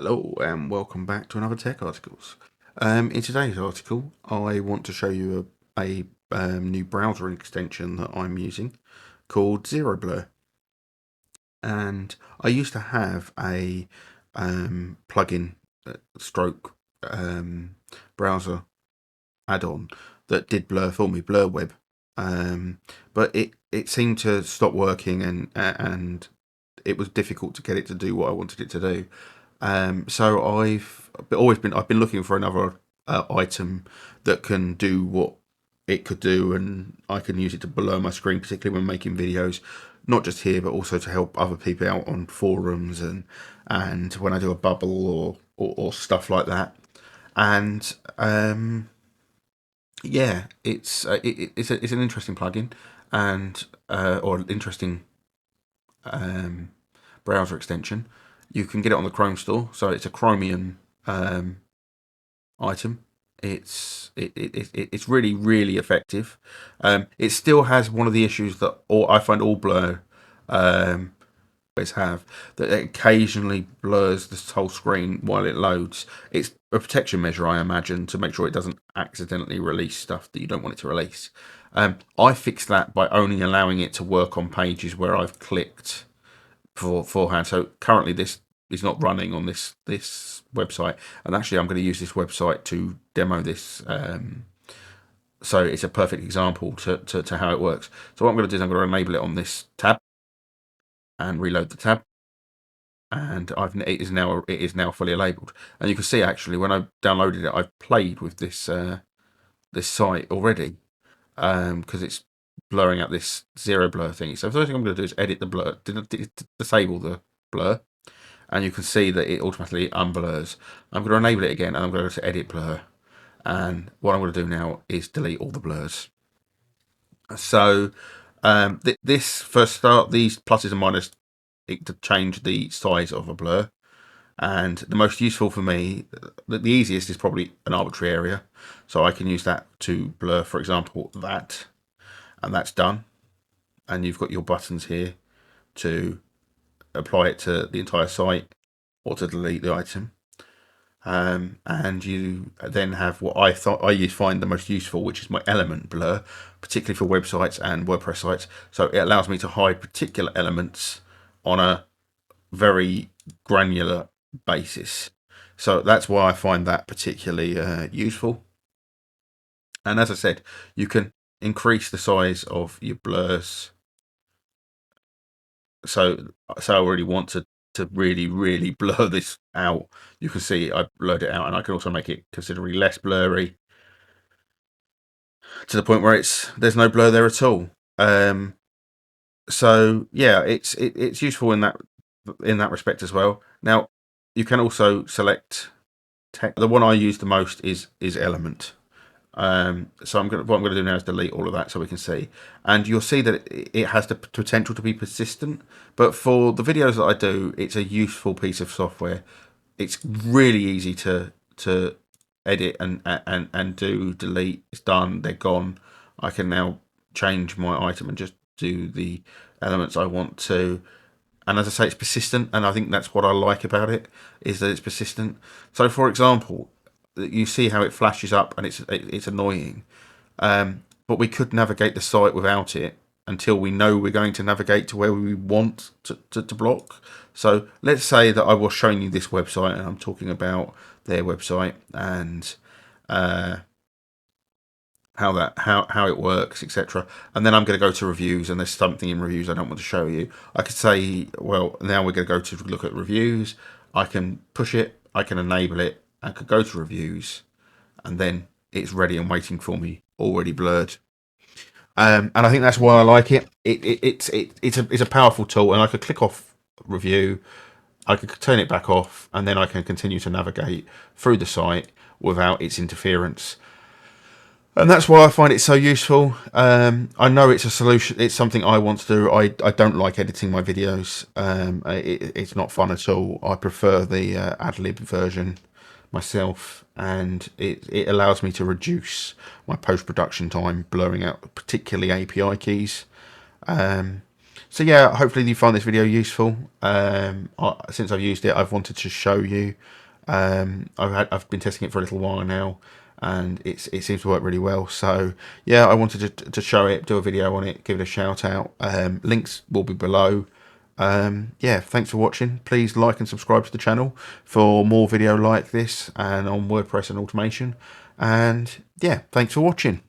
Hello and welcome back to another Tech Articles. In today's article, I want to show you a new browser extension that I'm using called ZeroBlur. And I used to have a plugin stroke browser add-on that did blur for me, BlurWeb. But it seemed to stop working and it was difficult to get it to do what I wanted it to do. So I've been looking for another item that can do what it could do, and I can use it to blur my screen, particularly when making videos, not just here but also to help other people out on forums and when I do a bubble or stuff like that. And yeah, it's an interesting plugin and or an interesting um, browser extension. You can get it on the Chrome store, so it's a Chromium item. It's really effective. It still has one of the issues that I find all Blur um, always have, that it occasionally blurs the whole screen while it loads. It's a protection measure, I imagine, to make sure it doesn't accidentally release stuff that you don't want it to release. I fixed that by only allowing it to work on pages where I've clicked beforehand. So currently this is not running on this website, and actually I'm going to use this website to demo this. So it's a perfect example to how it works. So what I'm going to do is I'm going to enable it on this tab and reload the tab, and it is now fully labeled. And you can see actually when I downloaded it, I've played with this site already because it's blurring out this zero blur thing. So the first thing I'm going to do is edit the blur, disable the blur, and you can see that it automatically unblurs. I'm going to enable it again, and I'm going to go to edit blur, and what I'm going to do now is delete all the blurs. So this first start, these pluses and minuses to change the size of a blur, and the most useful for me, the easiest is probably an arbitrary area, so I can use that to blur, for example, that, and that's done. And you've got your buttons here to apply it to the entire site or to delete the item. And you then have what I find the most useful, which is my element blur, particularly for websites and WordPress sites. So it allows me to hide particular elements on a very granular basis. So that's why I find that particularly useful. And as I said, you can increase the size of your blurs. So I really want to really blur this out. You can see I blurred it out, and I can also make it considerably less blurry to the point where there's no blur there at all. Um, so yeah, it's useful in that respect as well. Now you can also select text. The one I use the most is element. So what I'm going to do now is delete all of that so we can see, and you'll see that it has the potential to be persistent. But for the videos that I do, it's a useful piece of software. It's really easy to edit and do delete. It's done. They're gone. I can now change my item and just do the elements I want to. And as I say, it's persistent, and I think that's what I like about it, is that it's persistent. So, for example, you see how it flashes up, and it's annoying. But we could navigate the site without it until we know we're going to navigate to where we want to block. So let's say that I was showing you this website, and I'm talking about their website and how it works, etc. And then I'm going to go to reviews, and there's something in reviews I don't want to show you. I could say, well, now we're going to go to look at reviews. I can push it, I can enable it, I could go to reviews, and then it's ready and waiting for me, already blurred. And I think that's why I like it. It's a powerful tool, and I could click off review, I could turn it back off, and then I can continue to navigate through the site without its interference. And that's why I find it so useful. I know it's a solution. It's something I want to do. I don't like editing my videos. It's not fun at all. I prefer the ad-lib version myself, and it allows me to reduce my post-production time, blurring out particularly API keys. So yeah, hopefully you find this video useful. Since I've used it, I've wanted to show you. I've been testing it for a little while now, and it seems to work really well. So yeah, I wanted to show it, do a video on it, give it a shout out. Links will be below. Yeah, thanks for watching. Please like and subscribe to the channel for more video like this and on WordPress and automation. And yeah, thanks for watching.